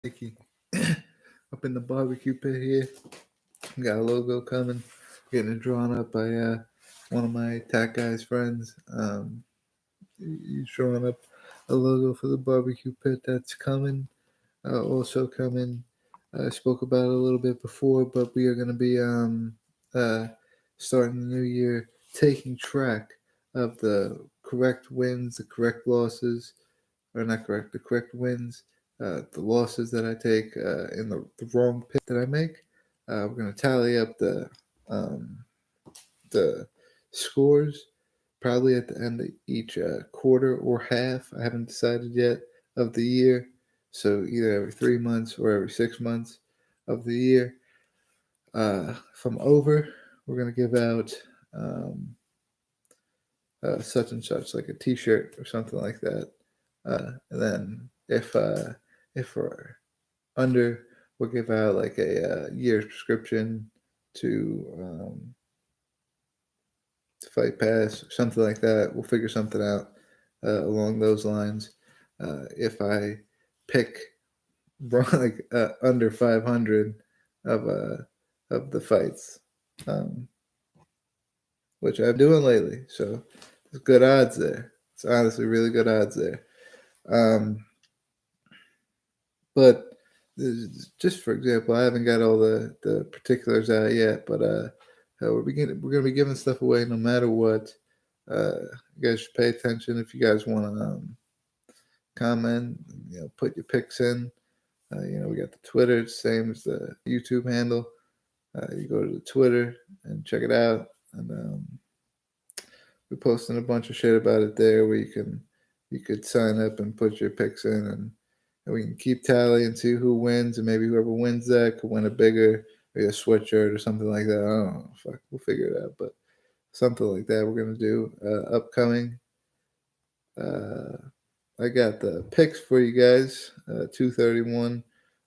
Nikki up in the barbecue pit here. Got a logo coming, getting it drawn up by one of my tech guy's friends. He's drawing up a logo for the barbecue pit that's coming. Also coming. I spoke about it a little bit before, but we are going to be uh, starting the new year taking track of the correct wins, the correct losses, or not correct, the correct wins, the losses that I take in the wrong pick that I make. We're going to tally up um, the scores probably at the end of each quarter or half. I haven't decided yet of the year. So either every 3 months or every 6 months of the year. If I'm over, we're going to give out such and such, like a T-shirt or something like that. And then if we're under, we'll give out like a year's prescription to Fight Pass or something like that. We'll figure something out along those lines. If I pick like under 500 of of the fights, um, which I'm doing lately, so there's good odds there. It's honestly really good odds there. Um, but just for example, I haven't got all the particulars out yet, but we're gonna be giving stuff away no matter what. You guys should pay attention if you guys want to comment. Put your picks in. We got the Twitter, same as the YouTube handle. You go to the Twitter and check it out, and we're posting a bunch of shit about it there where you could sign up and put your picks in, and we can keep tally and see who wins, and maybe whoever wins that could win a bigger, maybe a sweatshirt or something like that. I don't know. Fuck, we'll figure it out, but something like that we're gonna do upcoming. Uh, I got the picks for you guys. 231,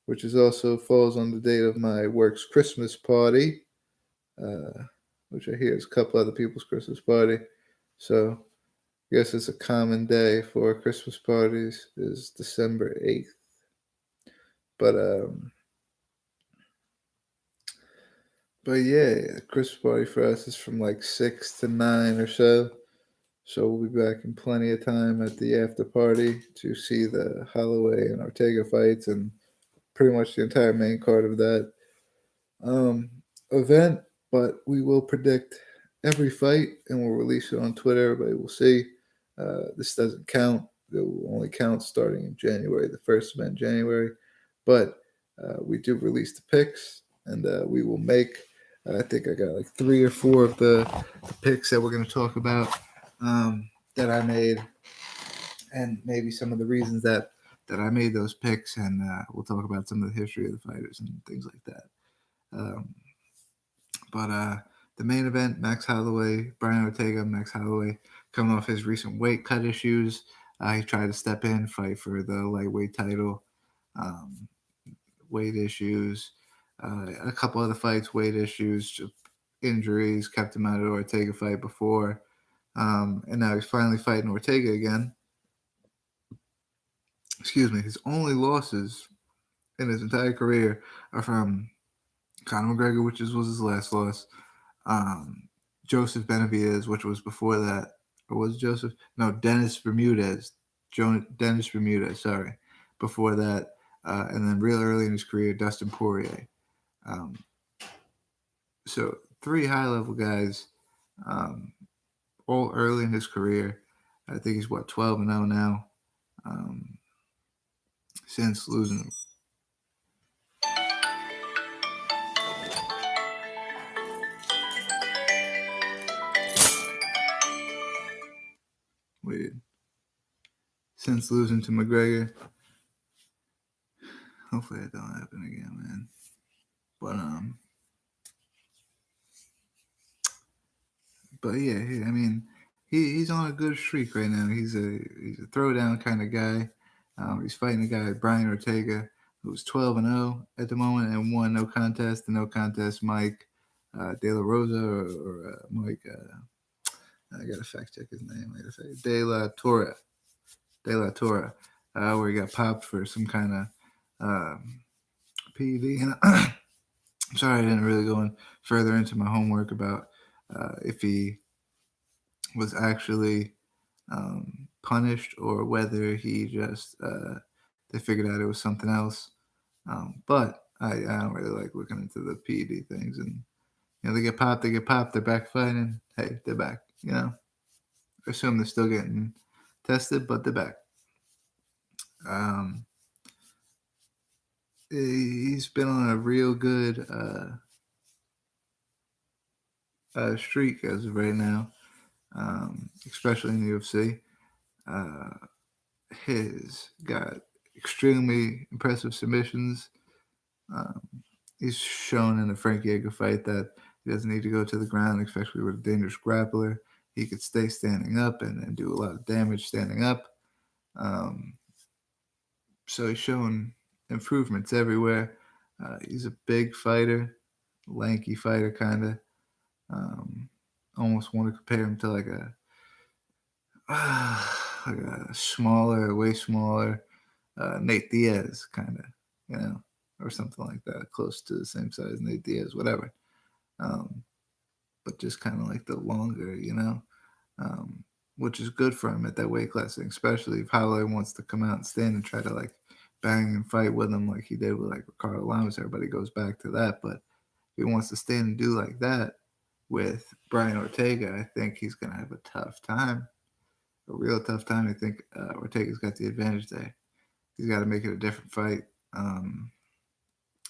which is also falls on the date of my work's Christmas party, uh, which I hear is a couple other people's Christmas party. So I guess it's a common day for Christmas parties is December 8th. But yeah, Christmas party for us is from like 6 to 9 or so. So we'll be back in plenty of time at the after party to see the Holloway and Ortega fights and pretty much the entire main card of that um, event. But we will predict every fight and we'll release it on Twitter. Everybody will see. This doesn't count. It will only count starting in January, the first event in January. But we do release the picks and we will make. I think I got like 3 or 4 of the picks that we're going to talk about that I made, and maybe some of the reasons that I made those picks, and we'll talk about some of the history of the fighters and things like that. Um, but the main event, Max Holloway, Brian Ortega, Max Holloway, coming off his recent weight cut issues, he tried to step in, fight for the lightweight title. Um, Weight issues, a couple other fights, weight issues, just injuries kept him out of the Ortega fight before. And now he's finally fighting Ortega again. Excuse me. His only losses in his entire career are from Conor McGregor, which was his last loss. Joseph Benavidez, which was before that. Or was Joseph? No, Dennis Bermudez. Dennis Bermudez, sorry. Before that. And then real early in his career, Dustin Poirier. Um, so 3 high-level guys, all early in his career. I think he's 12-0 now. Since losing. Weird. Since losing to McGregor. Hopefully that don't happen again, man. But yeah, I mean, he's on a good streak right now. He's a throwdown kind of guy. He's fighting a guy, Brian Ortega, who's 12-0 at the moment and won no contest. The no contest, Mike De La Rosa or Mike. I gotta fact check his name. I gotta say De La Torre, where he got popped for some kind of PED. And I'm sorry I didn't really go further into my homework about if he was actually punished or whether he just they figured out it was something else. But I don't really like looking into the PED things, and they get popped, they're back fighting. Hey, they're back. I assume they're still getting tested, but they're back. Um, he's been on a real good streak as of right now, especially in the UFC. He's got extremely impressive submissions. Um, he's shown in the Frank Yeager fight that he doesn't need to go to the ground, especially with a dangerous grappler. He could stay standing up and do a lot of damage standing up. So he's shown improvements everywhere. He's a big fighter, lanky fighter, kind of. Almost want to compare him to like a smaller, way smaller Nate Diaz, kind of, or something like that, close to the same size Nate Diaz, whatever. But just kind of like the longer, which is good for him at that weight class, especially if Holloway wants to come out and stand and try to like bang and fight with him like he did with like Ricardo Lamas. Everybody goes back to that, but if he wants to stand and do like that with Brian Ortega, I think he's gonna have a tough time, a real tough time. I think Ortega's got the advantage there. He's got to make it a different fight.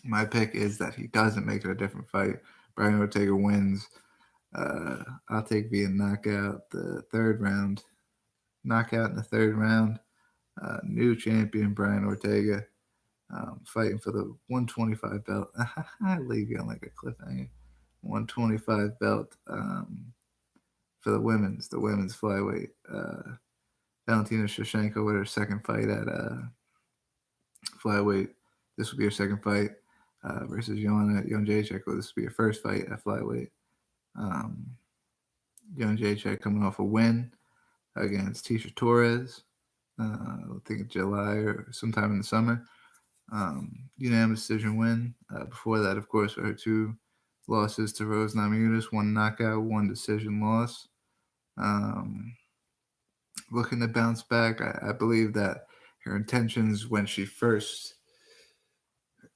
My pick is that he doesn't make it a different fight. Brian Ortega wins. I'll take via knockout the third round. Knockout in the third round. New champion Brian Ortega fighting for the 125 belt. I leave you on like a cliffhanger. 125 belt for the women's flyweight. Valentina Shevchenko with her second fight at flyweight. This will be her second fight versus Joanna Jędrzejczyk. This will be her first fight at flyweight. Jędrzejczyk coming off a win against Tisha Torres. I think in July or sometime in the summer. Unanimous decision win. Before that, of course, were her two losses to Rose Namajunas, one knockout, one decision loss. Looking to bounce back. I believe that her intentions when she first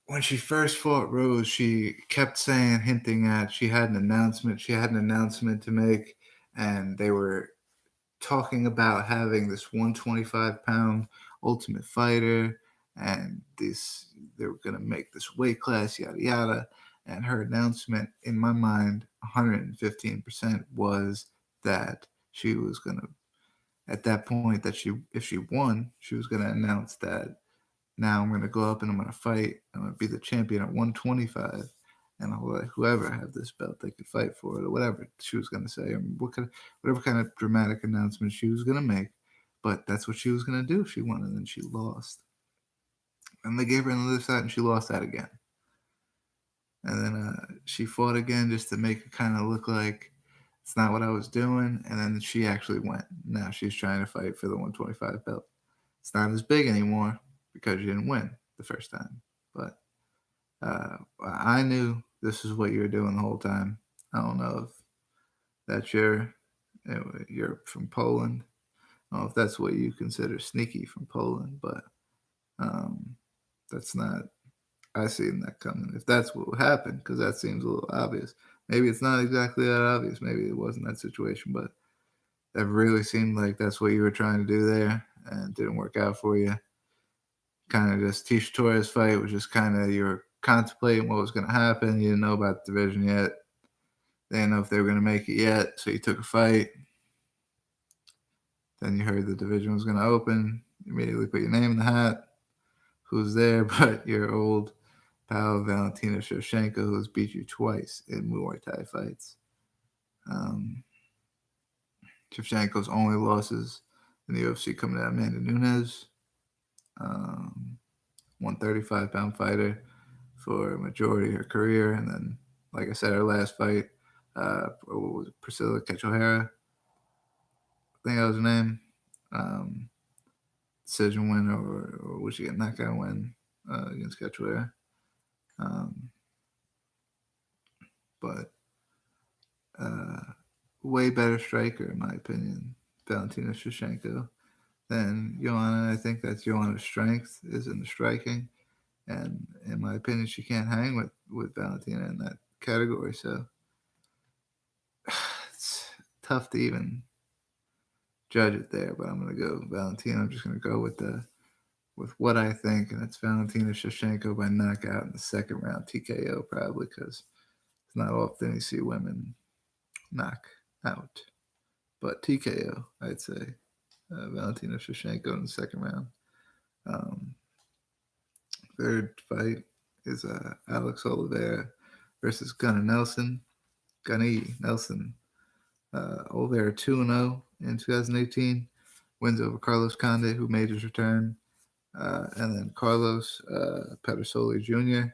fought Rose, she kept saying, hinting at she had an announcement to make, and they were talking about having this 125-pound Ultimate Fighter, and they were going to make this weight class, yada yada. And her announcement, in my mind, 115% was that she was going to, at that point, that if she won, she was going to announce that now I'm going to go up and I'm going to fight. I'm going to be the champion at 125. And I'll let whoever have this belt, they could fight for it, or whatever she was going to say, or whatever kind of dramatic announcement she was going to make. But that's what she was going to do. She won, and then she lost. And they gave her another shot, and she lost that again. And then she fought again just to make it kind of look like it's not what I was doing. And then she actually went. Now she's trying to fight for the 125 belt. It's not as big anymore because you didn't win the first time. But I knew this is what you were doing the whole time. I don't know if that's you're from Poland. I don't know if that's what you consider sneaky from Poland, but that's not. I seen that coming. If that's what would happen, because that seems a little obvious. Maybe it's not exactly that obvious. Maybe it wasn't that situation, but that really seemed like that's what you were trying to do there, and it didn't work out for you. Kind of just Tisha Torres fight was just kind of you were contemplating what was going to happen. You didn't know about the division yet. They didn't know if they were going to make it yet, so you took a fight. Then you heard the division was going to open. You immediately put your name in the hat. Who's there but your old pal Valentina Shevchenko, who's beat you twice in Muay Thai fights. Shevchenko's only losses in the UFC coming out Amanda Nunes. 135-pound fighter for a majority of her career. And then, like I said, her last fight, was Priscilla Cachoeira. I think that was her name. Decision win, or would she get knockout win? against Cachoeira. But way better striker, in my opinion, Valentina Shevchenko, than Joanna. I think that Joanna's strength is in the striking. And in my opinion, she can't hang with Valentina in that category. So it's tough to even judge it there. But I'm going to go Valentina. I'm just going to go with what I think, and it's Valentina Shevchenko by knockout in the second round, TKO probably, because it's not often you see women knock out. But TKO, I'd say Valentina Shevchenko in the second round. Um, Third fight is Alex Oliveira versus Gunnar Nelson. Gunny Nelson. Oliveira 2-0 in 2018. Wins over Carlos Conde, who made his return. And then Carlos Pedersoli Jr.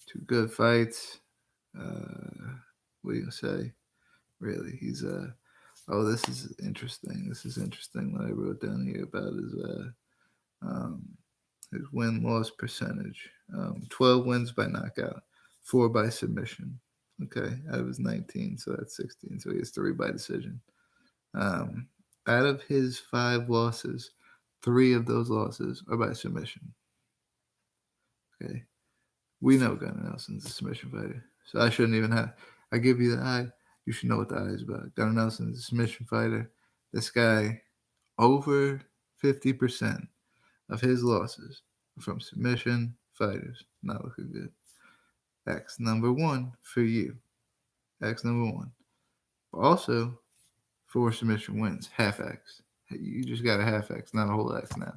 Two good fights. What do you say? Really, he's Oh, this is interesting. This is interesting. What I wrote down here about his win-loss percentage. 12 wins by knockout, 4 by submission. Okay, out of his 19, so that's 16. So he has 3 by decision. Out of his 5 losses, 3 of those losses are by submission. Okay, we know Gunnar Nelson's a submission fighter, so I shouldn't even have. I give you the eye. You should know what the eye is about. Gunnar Nelson's a submission fighter. This guy, over 50% of his losses are from submission fighters. Not looking good. X number 1 for you. X number 1. But also, 4 submission wins. Half X. You just got a half X, not a whole X now.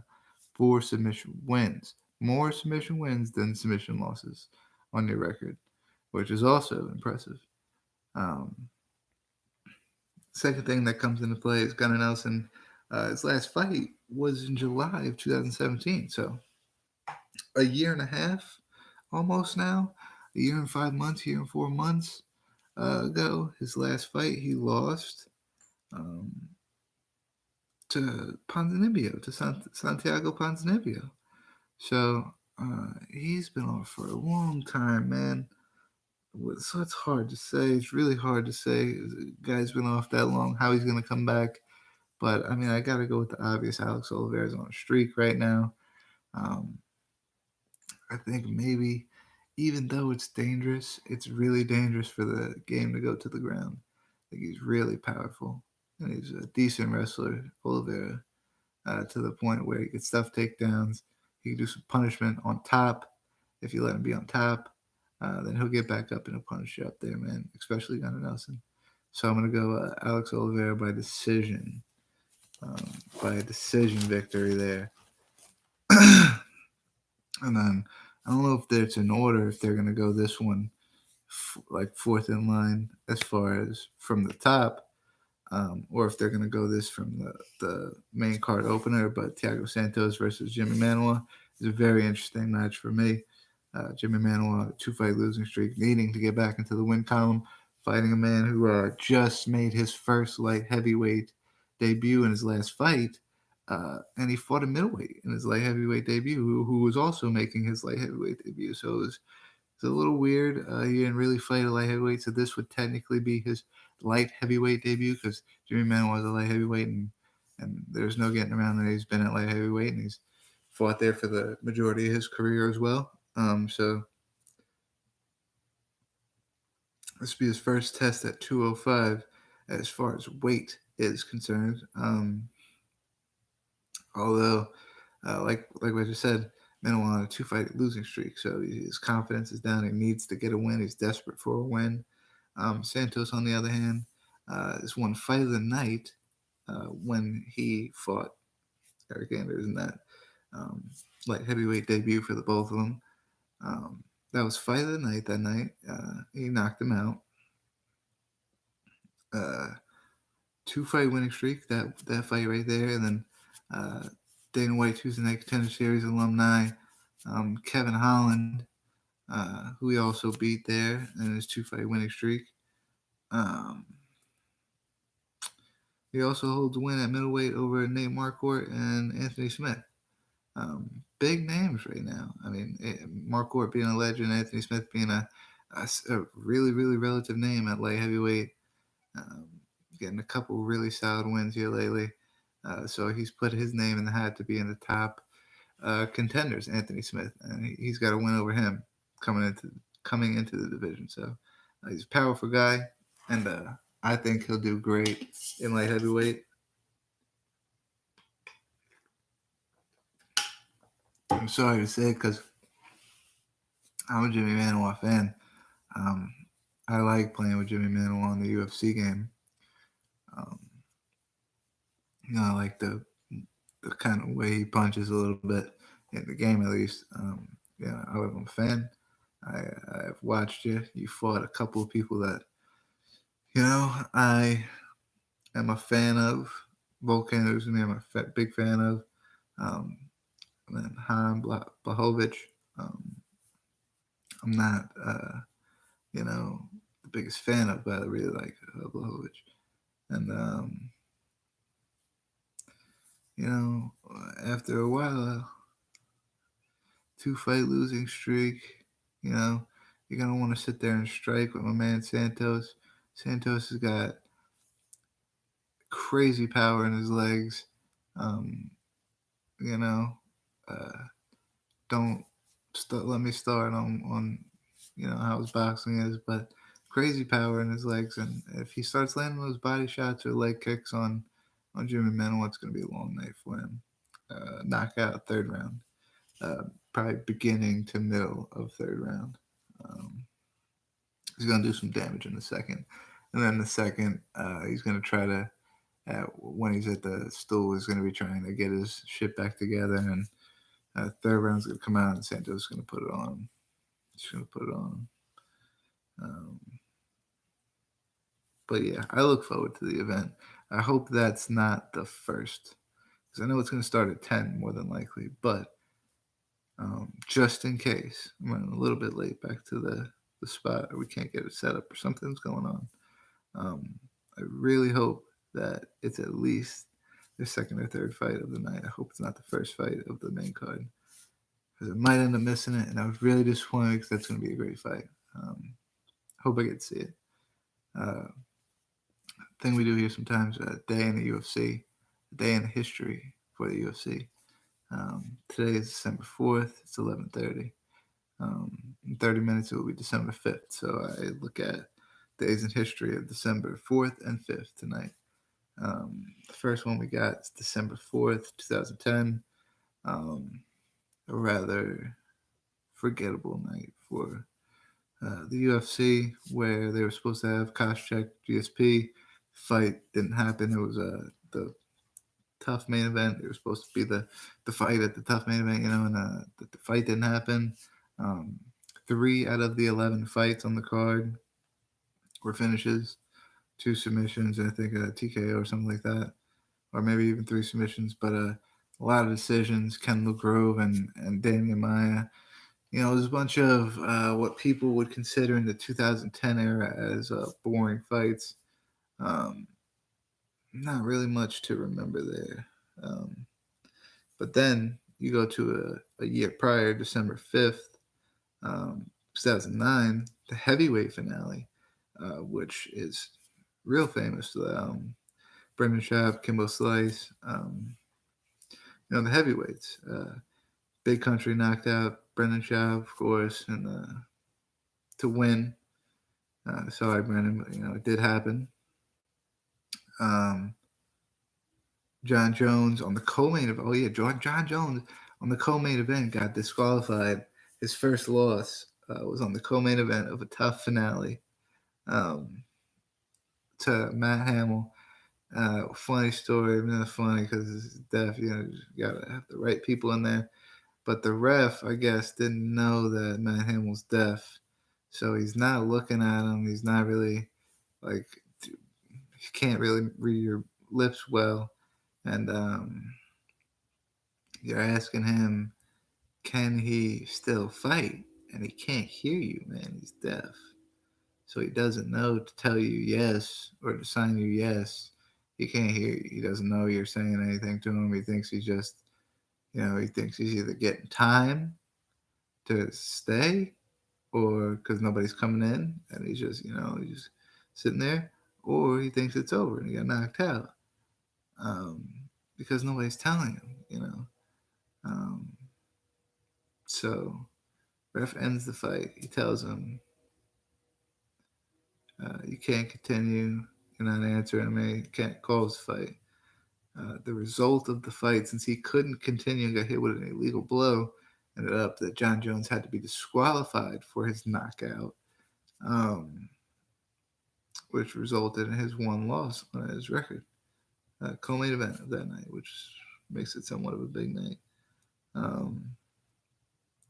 4 submission wins. More submission wins than submission losses on your record, which is also impressive. Second thing that comes into play is Gunnar Nelson. His last fight was in July of 2017, so a year and a half almost now. A year and 5 months, year and 4 months ago. His last fight, he lost to Ponzinibbio, to Santiago Ponzinibbio. So he's been off for a long time, man. So it's hard to say. It's really hard to say. The guy's been off that long, how he's going to come back. But, I mean, I got to go with the obvious. Alex Oliveira's on a streak right now. I think maybe, even though it's dangerous, it's really dangerous for the game to go to the ground. I think he's really powerful. And he's a decent wrestler, Oliveira, to the point where he can stuff takedowns. He can do some punishment on top. If you let him be on top, then he'll get back up and he'll punish you up there, man, especially Gunnar Nelson. So I'm going to go Alex Oliveira by decision. By a decision victory there. And then I don't know if it's in order, if they're going to go this one like fourth in line as far as from the top, or if they're going to go this from the main card opener. But Thiago Santos versus Jimmy Manuwa is a very interesting match for me. Jimmy Manuwa, 2-fight losing streak, needing to get back into the win column, fighting a man who just made his first light heavyweight debut in his last fight. And he fought a middleweight in his light heavyweight debut, who was also making his light heavyweight debut. So it's a little weird. He didn't really fight a light heavyweight, so this would technically be his light heavyweight debut because Jimmy Manuwa was a light heavyweight, and there's no getting around that he's been at light heavyweight, and he's fought there for the majority of his career as well. So this will be his first test at 205 as far as weight is concerned. Although, like I just said, Manuwa on a 2-fight losing streak, so his confidence is down. He needs to get a win. He's desperate for a win. Santos, on the other hand, is one fight of the night when he fought Eric Anders in that light heavyweight debut for the both of them. That was fight of the night that night. He knocked him out. 2-fight winning streak, that fight right there. And then Dana White Tuesday Night Contender Series alumni Kevin Holland, who he also beat there in his 2-fight winning streak. He also holds a win at middleweight over Nate Marquardt and Anthony Smith. Big names right now. I mean, Mark Court being a legend, Anthony Smith being a really, really relative name at light heavyweight. Um, Getting a couple really solid wins here lately. So he's put his name in the hat to be in the top contenders, Anthony Smith, and he's got a win over him coming into the division. So he's a powerful guy, and I think he'll do great in light heavyweight. I'm sorry to say, because I'm a Jimmy Manuwa fan. Um, I like playing with Jimmy Manuwa on the UFC game. Um, I like the kind of way he punches a little bit in the game, at least. I'm a fan. I've watched you. You fought a couple of people that I am a fan of. Volkanov's me. I'm a big fan of. Um, and then Han Blahovic. Um, I'm not, the biggest fan of, but I really like Blahovic. And after a while, 2-fight losing streak, you're gonna want to sit there and strike with my man Santos. Santos has got crazy power in his legs. Um, you know, uh, don't let me start on how his boxing is, but crazy power in his legs, and if he starts landing those body shots or leg kicks on Jimmy Manuwa, it's going to be a long night for him. Knockout third round, probably beginning to middle of third round. He's going to do some damage in the second, and then the second, he's going to try to. When he's at the stool, he's going to be trying to get his shit back together, and third round's going to come out, and Santos is going to put it on him. He's going to put it on him. But yeah, I look forward to the event. I hope that's not the first, because I know it's going to start at 10 more than likely. But just in case, I'm running a little bit late back to the spot, or we can't get it set up, or something's going on. I really hope that it's at least the second or third fight of the night. I hope it's not the first fight of the main card, because I might end up missing it, and I was really disappointed, because that's going to be a great fight. Hope I get to see it. Thing we do here sometimes, a day in the UFC, a day in the history for the UFC. Today is December 4th. It's 11:30. In 30 minutes, it will be December 5th. So I look at days in history of December 4th and 5th tonight. The first one we got is December 4th, 2010. A rather forgettable night for the UFC, where they were supposed to have Koscheck, GSP. Fight didn't happen. It was the tough main event. It was supposed to be the fight at the tough main event, and the fight didn't happen. 3 out of the 11 fights on the card were finishes, 2 submissions, and I think a TKO or something like that, or maybe even 3 submissions. But a lot of decisions. Kendall Grove and Damian Maia. There's a bunch of what people would consider in the 2010 era as boring fights. Not really much to remember there. But then you go to a year prior, December 5th, 2009, the heavyweight finale, which is real famous. Brendan Schaub, Kimbo Slice, the heavyweights. Big Country knocked out Brendan Schaub, of course, and to win. Sorry, Brendan, but, it did happen. John Jones on the co-main event. Oh yeah, John Jones on the co-main event got disqualified. His first loss was on the co-main event of a tough finale to Matt Hamill. Funny story, not funny because it's deaf. You gotta have the right people in there. But the ref, I guess, didn't know that Matt Hamill's deaf, so he's not looking at him. He's not really he can't really read your lips well. And you're asking him, can he still fight? And he can't hear you, man. He's deaf. So he doesn't know to tell you yes or to sign you yes. He can't hear you. He doesn't know you're saying anything to him. He thinks he's just, He thinks he's either getting time to stay or because nobody's coming in and he's just sitting there, or he thinks it's over and he got knocked out um, because nobody's telling him. Um, so ref ends the fight. He tells him, you can't continue. You're not answering me. You can't call this fight. The result of the fight, since he couldn't continue and got hit with an illegal blow, ended up that John Jones had to be disqualified for his knockout, um, which resulted in his one loss on his record. Co-main event of that night, which makes it somewhat of a big night.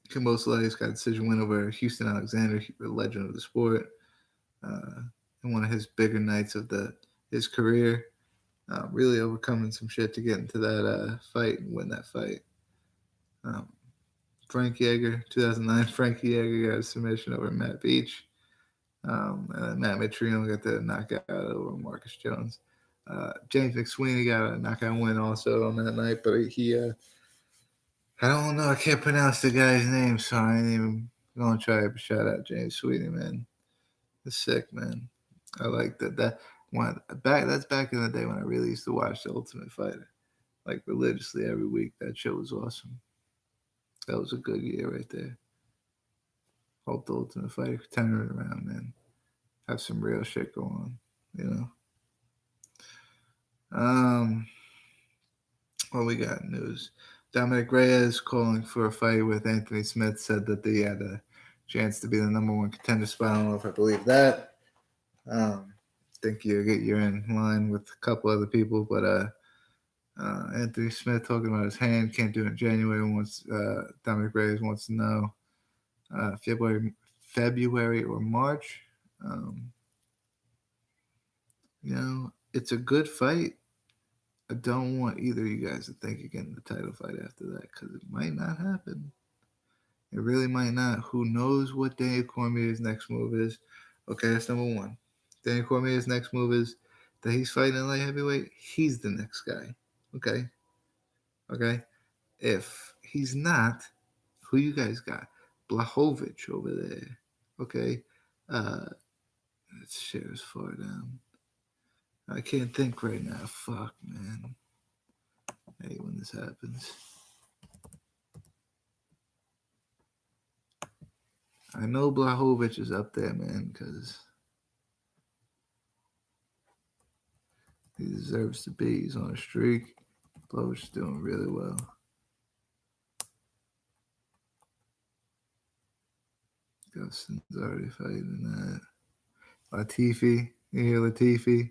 Kimbo Slice got a decision win over Houston Alexander, the legend of the sport, in one of his bigger nights of his career. Really overcoming some shit to get into that fight and win that fight. Frank Yeager, 2009, Frankie Yeager got a submission over Matt Beach. And Matt Mitrione got the knockout over Marcus Jones. James McSweeney got a knockout win also on that night, but he I don't know, I can't pronounce the guy's name, so I ain't even gonna try to shout out James Sweeney, man. It's sick, man. I like that one that's back in the day when I really used to watch The Ultimate Fighter, like religiously every week. That show was awesome. That was a good year right there. Hope The Ultimate Fighter could turn it around, man. Have some real shit going on, What we got news? Dominic Reyes calling for a fight with Anthony Smith, said that they had a chance to be the number one contender spot. I don't know if I believe that. Think you're in line with a couple other people, but Anthony Smith talking about his hand, can't do it in January. Dominic Reyes wants to know February or March. It's a good fight. I don't want either of you guys to think you're getting the title fight after that because it might not happen. It really might not. Who knows what Daniel Cormier's next move is? Okay, that's number one. Daniel Cormier's next move is that he's fighting in light heavyweight. He's the next guy. Okay. If he's not, who you guys got? Blachowicz over there. Okay. Let's share as far down. I can't think right now. Fuck, man. I hate when this happens. I know Blachowicz is up there, man, because he deserves to be. He's on a streak. Blachowicz is doing really well. Gustin's already fighting that. Latifi. You hear Latifi?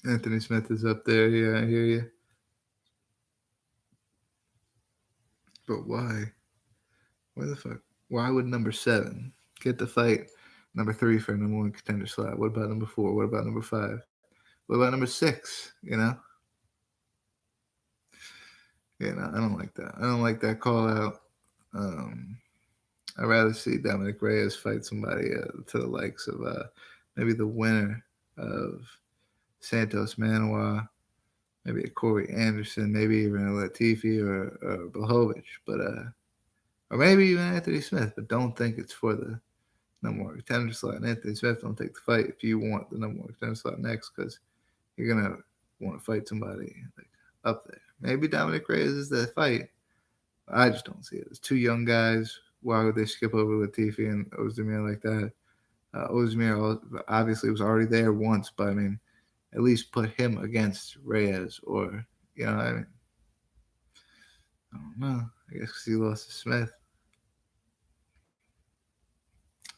Anthony Smith is up there. Yeah, I hear you. But why? Why the fuck? Why would number 7 get the fight number 3 for a number 1 contender slot? What about number 4? What about number 5? What about number 6? I don't like that. I don't like that call out. I'd rather see Dominic Reyes fight somebody to the likes of maybe the winner of Santos Manoa, maybe a Corey Anderson, maybe even a Latifi or Blachowicz, but or maybe even Anthony Smith. But don't think it's for the number 1 contender slot. And Anthony Smith don't take the fight if you want the number 1 contender slot next, because you're gonna want to fight somebody like up there. Maybe Dominic Reyes is that fight. I just don't see it. There's 2 young guys. Why would they skip over Latifi and Ozdemir like that? Ozdemir obviously was already there once, but I mean, at least put him against Reyes, or I mean, I don't know. I guess because he lost to Smith.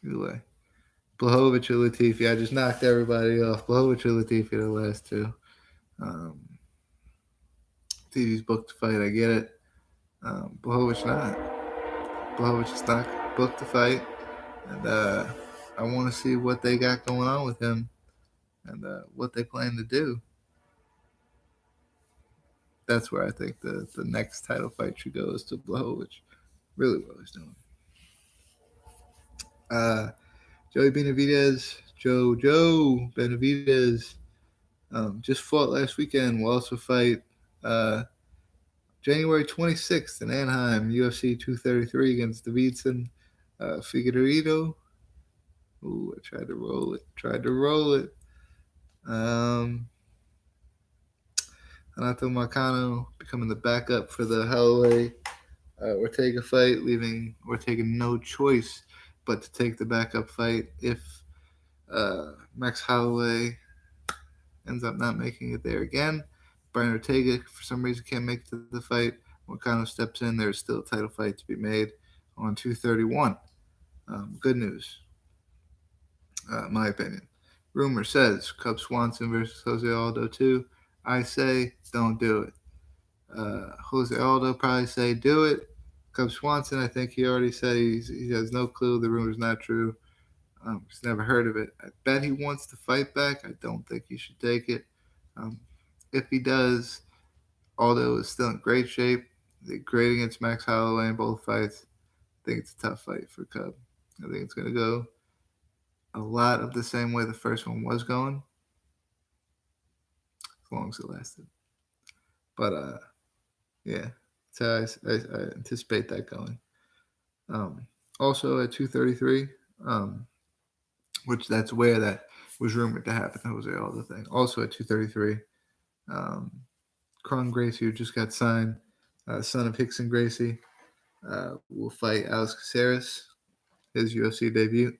Either way, Blachowicz or Latifi. I just knocked everybody off. Blachowicz or Latifi are the last 2. TV's booked to fight. I get it. Blachowicz not. Blachowicz is not booked to fight, and I want to see what they got going on with him and what they plan to do. That's where I think the next title fight should go, is to Blachowicz. Really well he's doing. Joey Benavidez, Joe Benavidez, just fought last weekend. Will also fight January 26th in Anaheim, UFC 233 against Davidson Figueiredo. Ooh, I tried to roll it. Renato Marcano becoming the backup for the Holloway-Ortega fight, leaving Ortega no choice but to take the backup fight if Max Holloway ends up not making it there again. Brian Ortega, for some reason, can't make it to the fight. Marcano steps in. There's still a title fight to be made on 231. Good news, my opinion. Rumor says Cub Swanson versus Jose Aldo 2. I say don't do it. Jose Aldo probably say do it. Cub Swanson, I think he already said he has no clue. The rumor's not true. He's never heard of it. I bet he wants to fight back. I don't think he should take it. If he does, Aldo is still in great shape. They're great against Max Holloway in both fights. I think it's a tough fight for Cub. I think it's going to go a lot of the same way the first one was going, as long as it lasted. But yeah, that's how I anticipate that going. Also at 233, which that's where that was rumored to happen. Jose Aldo thing. Also at 233, Kron Gracie, who just got signed, son of Hickson Gracie, will fight Alex Caceres, his UFC debut.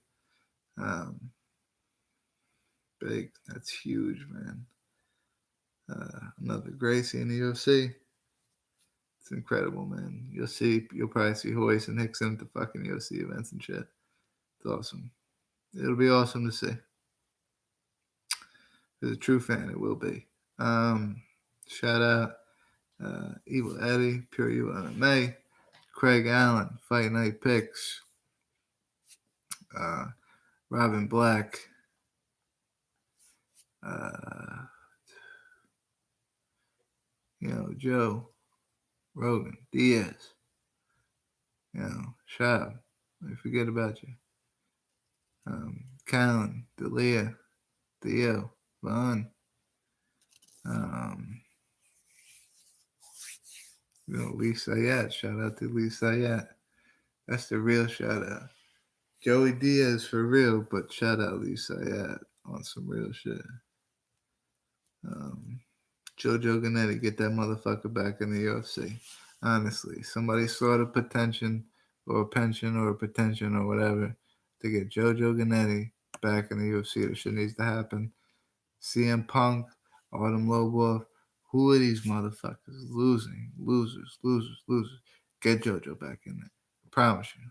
Big, that's huge, man. Another Gracie in the UFC. It's incredible, man. You'll probably see Hoist and Hickson at the fucking UFC events and shit. It's awesome. It'll be awesome to see. As a true fan, it will be. Shout out Evil Eddie, Pure Evil MMA, Craig Allen, Fight Night Picks, Robin Black, Joe, Rogan, Diaz, Shab, I forget about you. Callan, Delia, Theo, Vaughn, Lee Sayat. Shout out to Lee Sayat. That's the real shout out. Joey Diaz for real, but shout out Lee Sayat on some real shit. Jojo Ganetti, get that motherfucker back in the UFC. Honestly, somebody saw the potential or a pension or whatever to get Jojo Ganetti back in the UFC. That shit needs to happen. CM Punk, Autumn Lobov, who are these motherfuckers? Losers. Get Jojo back in there. I promise you.